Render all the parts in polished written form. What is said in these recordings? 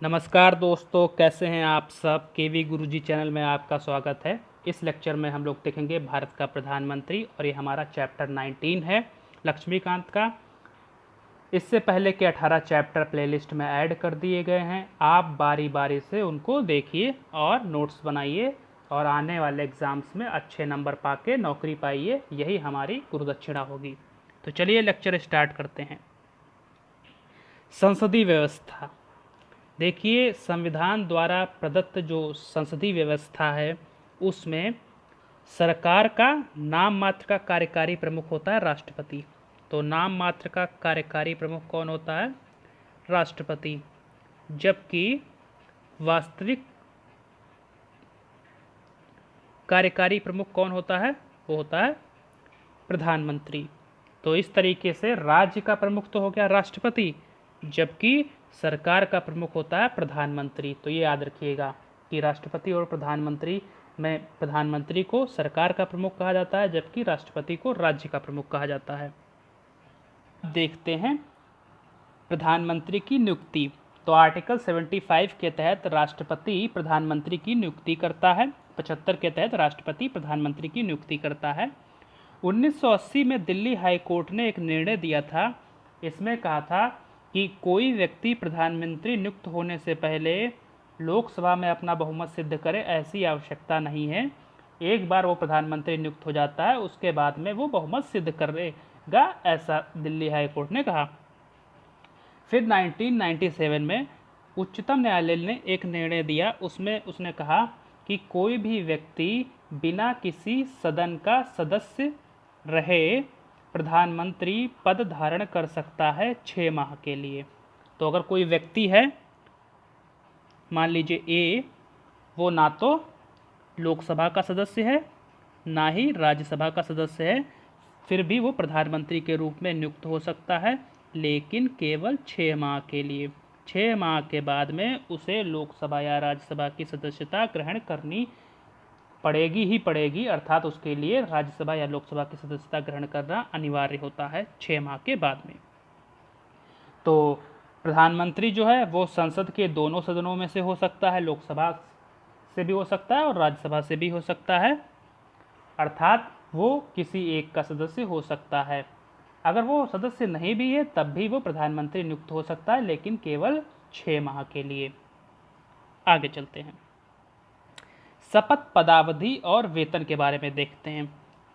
नमस्कार दोस्तों, कैसे हैं आप सब। केवी गुरुजी चैनल में आपका स्वागत है। इस लेक्चर में हम लोग देखेंगे भारत का प्रधानमंत्री और ये हमारा चैप्टर 19 है लक्ष्मीकांत का। इससे पहले के 18 चैप्टर प्लेलिस्ट में ऐड कर दिए गए हैं। आप बारी बारी से उनको देखिए और नोट्स बनाइए और आने वाले एग्ज़ाम्स में अच्छे नंबर पाके नौकरी पाइए, यही हमारी गुरुदक्षिणा होगी। तो चलिए लेक्चर स्टार्ट करते हैं। संसदीय व्यवस्था। देखिए, संविधान द्वारा प्रदत्त जो संसदीय व्यवस्था है उसमें सरकार का नाम मात्र का कार्यकारी प्रमुख होता है राष्ट्रपति। तो नाम मात्र का कार्यकारी प्रमुख कौन होता है? राष्ट्रपति। जबकि वास्तविक कार्यकारी प्रमुख कौन होता है? वो होता है प्रधानमंत्री। तो इस तरीके से राज्य का प्रमुख तो हो गया राष्ट्रपति, जबकि सरकार का प्रमुख होता है प्रधानमंत्री। तो ये याद रखिएगा कि राष्ट्रपति और प्रधानमंत्री में प्रधानमंत्री को सरकार का प्रमुख कहा जाता है, जबकि राष्ट्रपति को राज्य का प्रमुख कहा जाता है। देखते हैं प्रधानमंत्री की नियुक्ति। तो आर्टिकल 75 के तहत राष्ट्रपति प्रधानमंत्री की नियुक्ति करता है। 75 के तहत राष्ट्रपति प्रधानमंत्री की नियुक्ति करता है। 1980 में दिल्ली हाई कोर्ट ने एक निर्णय दिया था। इसमें कहा था कि कोई व्यक्ति प्रधानमंत्री नियुक्त होने से पहले लोकसभा में अपना बहुमत सिद्ध करे, ऐसी आवश्यकता नहीं है। एक बार वो प्रधानमंत्री नियुक्त हो जाता है, उसके बाद में वो बहुमत सिद्ध करेगा, ऐसा दिल्ली हाई कोर्ट ने कहा। फिर 1997 में उच्चतम न्यायालय ने एक निर्णय दिया। उसमें उसने कहा कि कोई भी व्यक्ति बिना किसी सदन का सदस्य रहे प्रधानमंत्री पद धारण कर सकता है 6 माह के लिए। तो अगर कोई व्यक्ति है, मान लीजिए ए, वो ना तो लोकसभा का सदस्य है ना ही राज्यसभा का सदस्य है, फिर भी वो प्रधानमंत्री के रूप में नियुक्त हो सकता है, लेकिन केवल 6 माह के लिए। 6 माह के बाद में उसे लोकसभा या राज्यसभा की सदस्यता ग्रहण करनी पड़ेगी ही पड़ेगी, अर्थात उसके लिए राज्यसभा या लोकसभा की सदस्यता ग्रहण करना अनिवार्य होता है 6 माह के बाद में। तो प्रधानमंत्री जो है वो संसद के दोनों सदनों में से हो सकता है, लोकसभा से भी हो सकता है और राज्यसभा से भी हो सकता है, अर्थात वो किसी एक का सदस्य हो सकता है। अगर वो सदस्य नहीं भी है तब भी वो प्रधानमंत्री नियुक्त हो सकता है, लेकिन केवल 6 माह के लिए। आगे चलते हैं, शपथ, पदावधि और वेतन के बारे में देखते हैं।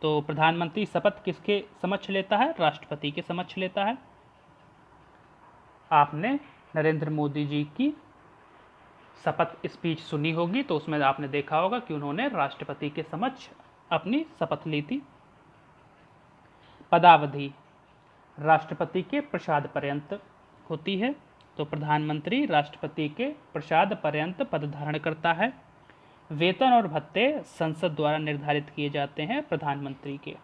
तो प्रधानमंत्री शपथ किसके समक्ष लेता है? राष्ट्रपति के समक्ष लेता है। आपने नरेंद्र मोदी जी की शपथ स्पीच सुनी होगी, तो उसमें आपने देखा होगा कि उन्होंने राष्ट्रपति के समक्ष अपनी शपथ ली थी। पदावधि राष्ट्रपति के प्रसाद पर्यंत होती है। तो प्रधानमंत्री राष्ट्रपति के प्रसाद पर्यंत पद धारण करता है। वेतन और भत्ते संसद द्वारा निर्धारित किए जाते हैं प्रधानमंत्री के।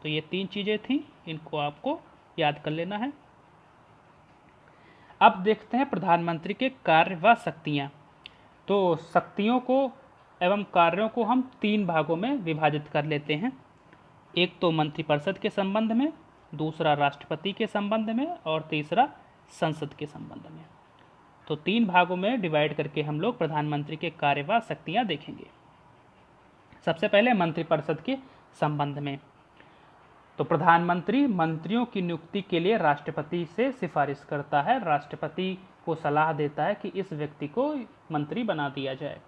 तो ये 3 चीज़ें थी, इनको आपको याद कर लेना है। अब देखते हैं प्रधानमंत्री के कार्य व शक्तियाँ। तो शक्तियों को एवं कार्यों को हम 3 भागों में विभाजित कर लेते हैं। एक तो मंत्रिपरिषद के संबंध में, दूसरा राष्ट्रपति के संबंध में और तीसरा संसद के संबंध में। तो 3 भागों में डिवाइड करके हम लोग प्रधानमंत्री के कार्य व शक्तियाँ देखेंगे। सबसे पहले मंत्रिपरिषद के संबंध में। तो प्रधानमंत्री मंत्रियों की नियुक्ति के लिए राष्ट्रपति से सिफारिश करता है, राष्ट्रपति को सलाह देता है कि इस व्यक्ति को मंत्री बना दिया जाए।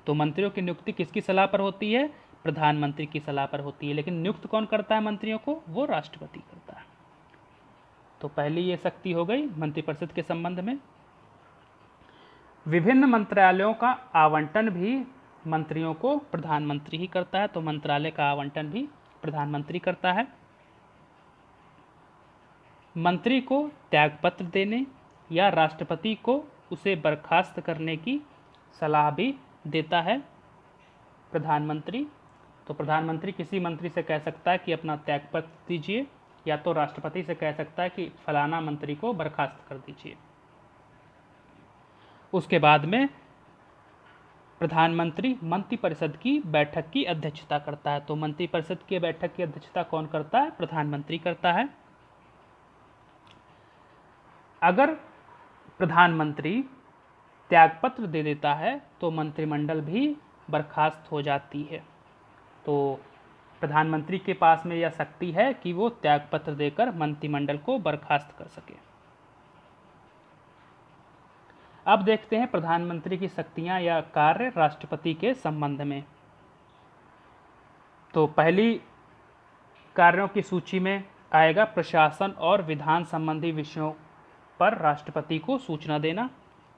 तो मंत्रियों की नियुक्ति किसकी सलाह पर होती है? प्रधानमंत्री की सलाह पर होती है। लेकिन नियुक्त कौन करता है मंत्रियों को? वो राष्ट्रपति करता है। तो पहली ये शक्ति हो गई मंत्रिपरिषद के संबंध में। विभिन्न मंत्रालयों का आवंटन भी मंत्रियों को प्रधानमंत्री ही करता है। तो मंत्रालय का आवंटन भी प्रधानमंत्री करता है। मंत्री को त्यागपत्र देने या राष्ट्रपति को उसे बर्खास्त करने की सलाह भी देता है प्रधानमंत्री। तो प्रधानमंत्री किसी मंत्री से कह सकता है कि अपना त्यागपत्र दीजिए, या तो राष्ट्रपति से कह सकता है कि फलाना मंत्री को बर्खास्त कर दीजिए। उसके बाद में प्रधानमंत्री मंत्रिपरिषद की बैठक की अध्यक्षता करता है। तो मंत्रिपरिषद की बैठक की अध्यक्षता कौन करता है? प्रधानमंत्री करता है। अगर प्रधानमंत्री त्यागपत्र दे देता है तो मंत्रिमंडल भी बर्खास्त हो जाती है। तो प्रधानमंत्री के पास में यह शक्ति है कि वो त्यागपत्र देकर मंत्रिमंडल को बर्खास्त कर सके। अब देखते हैं प्रधानमंत्री की शक्तियां या कार्य राष्ट्रपति के संबंध में। तो पहली कार्यों की सूची में आएगा प्रशासन और विधान संबंधी विषयों पर राष्ट्रपति को सूचना देना।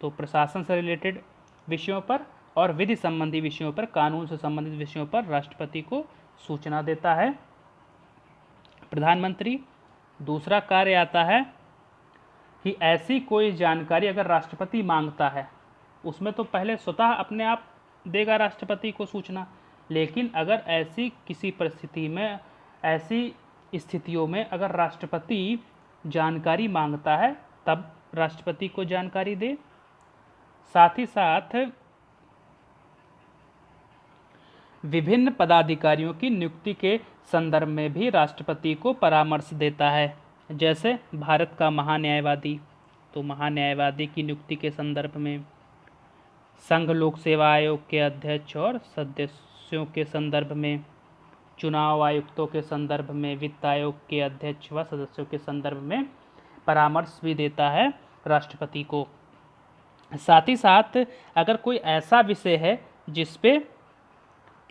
तो प्रशासन से रिलेटेड विषयों पर और विधि संबंधी विषयों पर, कानून से संबंधित विषयों पर राष्ट्रपति को सूचना देता है प्रधानमंत्री। दूसरा कार्य आता है कि ऐसी कोई जानकारी अगर राष्ट्रपति मांगता है, उसमें तो पहले स्वतः अपने आप देगा राष्ट्रपति को सूचना, लेकिन अगर ऐसी किसी परिस्थिति में, ऐसी स्थितियों में अगर राष्ट्रपति जानकारी मांगता है तब राष्ट्रपति को जानकारी दे। साथ ही साथ विभिन्न पदाधिकारियों की नियुक्ति के संदर्भ में भी राष्ट्रपति को परामर्श देता है। जैसे भारत का महान्यायवादी, तो महान्यायवादी की नियुक्ति के संदर्भ में, संघ लोक सेवा आयोग के अध्यक्ष और सदस्यों के संदर्भ में, चुनाव आयुक्तों के संदर्भ में, वित्त आयोग के अध्यक्ष व सदस्यों के संदर्भ में परामर्श भी देता है राष्ट्रपति को। साथ ही साथ अगर कोई ऐसा विषय है जिस पे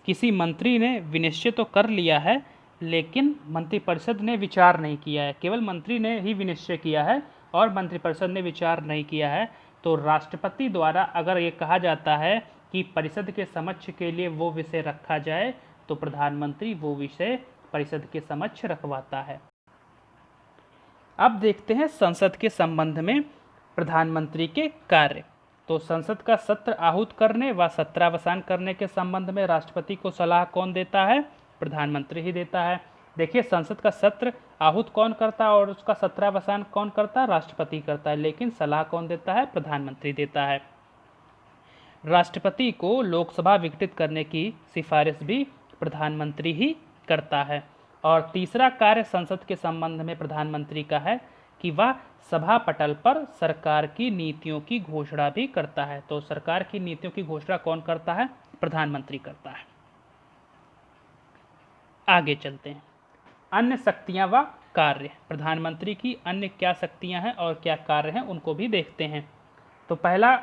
किसी मंत्री ने विनिश्चय तो कर लिया है लेकिन मंत्रिपरिषद ने विचार नहीं किया है, केवल मंत्री ने ही विनिश्चय किया है और मंत्रिपरिषद ने विचार नहीं किया है, तो राष्ट्रपति द्वारा अगर ये कहा जाता है कि परिषद के समक्ष के लिए वो विषय रखा जाए तो प्रधानमंत्री वो विषय परिषद के समक्ष रखवाता है। अब देखते हैं संसद के संबंध में प्रधानमंत्री के कार्य। तो संसद का सत्र आहूत करने व सत्रावसान करने के संबंध में राष्ट्रपति को सलाह कौन देता है? प्रधानमंत्री ही देता है। देखिए, संसद का सत्र आहूत कौन करता है और उसका सत्रावसान कौन करता है? राष्ट्रपति करता है, लेकिन सलाह कौन देता है? प्रधानमंत्री देता है। राष्ट्रपति को लोकसभा विघटित करने की सिफारिश भी प्रधानमंत्री ही करता है। और तीसरा कार्य संसद के संबंध में प्रधानमंत्री का है कि वह सभा पटल पर सरकार की नीतियों की घोषणा भी करता है। तो सरकार की नीतियों की घोषणा कौन करता है? प्रधानमंत्री करता है। आगे चलते हैं, अन्य शक्तियां व कार्य। प्रधानमंत्री की अन्य क्या शक्तियां हैं और क्या कार्य हैं उनको भी देखते हैं। तो पहला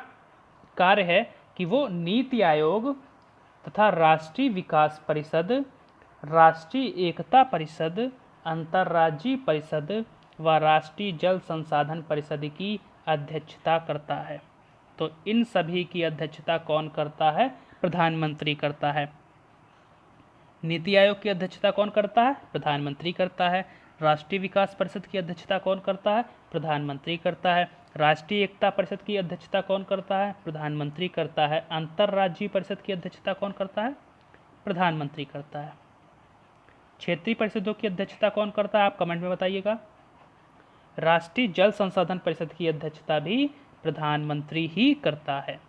कार्य है कि वो नीति आयोग तथा राष्ट्रीय विकास परिषद, राष्ट्रीय एकता परिषद, अंतर्राज्यीय परिषद व राष्ट्रीय जल संसाधन परिषद की अध्यक्षता करता है। तो इन सभी की अध्यक्षता कौन करता है? प्रधानमंत्री करता है। नीति आयोग की अध्यक्षता कौन करता है? प्रधानमंत्री करता है। राष्ट्रीय विकास परिषद की अध्यक्षता कौन करता है? प्रधानमंत्री करता है। राष्ट्रीय एकता परिषद की अध्यक्षता कौन करता है? प्रधानमंत्री करता है। अंतर्राज्यीय परिषद की अध्यक्षता कौन करता है? प्रधानमंत्री करता है। क्षेत्रीय परिषदों की अध्यक्षता कौन करता है? आप कमेंट में बताइएगा। राष्ट्रीय जल संसाधन परिषद की अध्यक्षता भी प्रधानमंत्री ही करता है।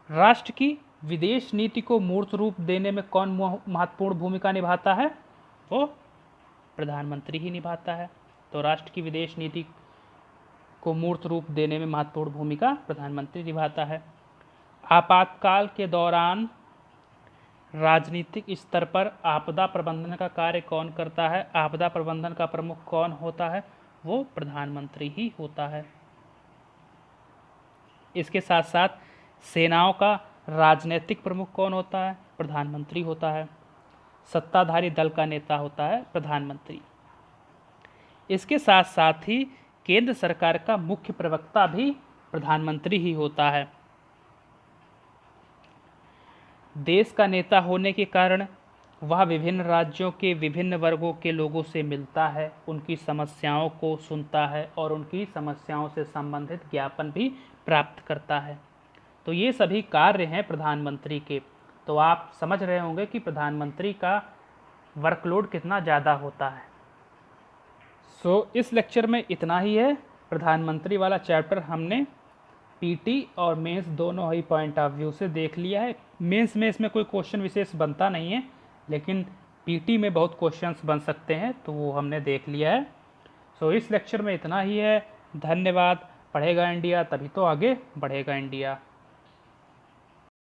राष्ट्र की विदेश नीति को मूर्त रूप देने में कौन महत्वपूर्ण भूमिका निभाता है? वो प्रधानमंत्री ही निभाता है। तो राष्ट्र की विदेश नीति को मूर्त रूप देने में महत्वपूर्ण भूमिका प्रधानमंत्री निभाता है। आपातकाल के दौरान राजनीतिक स्तर पर आपदा प्रबंधन का कार्य कौन करता है? आपदा प्रबंधन का प्रमुख कौन होता है? वो प्रधानमंत्री ही होता है। इसके साथ साथ सेनाओं का राजनीतिक प्रमुख कौन होता है? प्रधानमंत्री होता है। सत्ताधारी दल का नेता होता है प्रधानमंत्री। इसके साथ साथ ही केंद्र सरकार का मुख्य प्रवक्ता भी प्रधानमंत्री ही होता है। देश का नेता होने के कारण वह विभिन्न राज्यों के विभिन्न वर्गों के लोगों से मिलता है, उनकी समस्याओं को सुनता है और उनकी समस्याओं से संबंधित ज्ञापन भी प्राप्त करता है। तो ये सभी कार्य हैं प्रधानमंत्री के। तो आप समझ रहे होंगे कि प्रधानमंत्री का वर्कलोड कितना ज़्यादा होता है। इस लेक्चर में इतना ही है। प्रधानमंत्री वाला चैप्टर हमने पीटी और मेंस दोनों ही पॉइंट ऑफ व्यू से देख लिया है। मेंस में इसमें कोई क्वेश्चन विशेष बनता नहीं है, लेकिन पीटी में बहुत क्वेश्चंस बन सकते हैं, तो वो हमने देख लिया है। इस लेक्चर में इतना ही है। धन्यवाद। पढ़ेगा इंडिया तभी तो आगे बढ़ेगा इंडिया।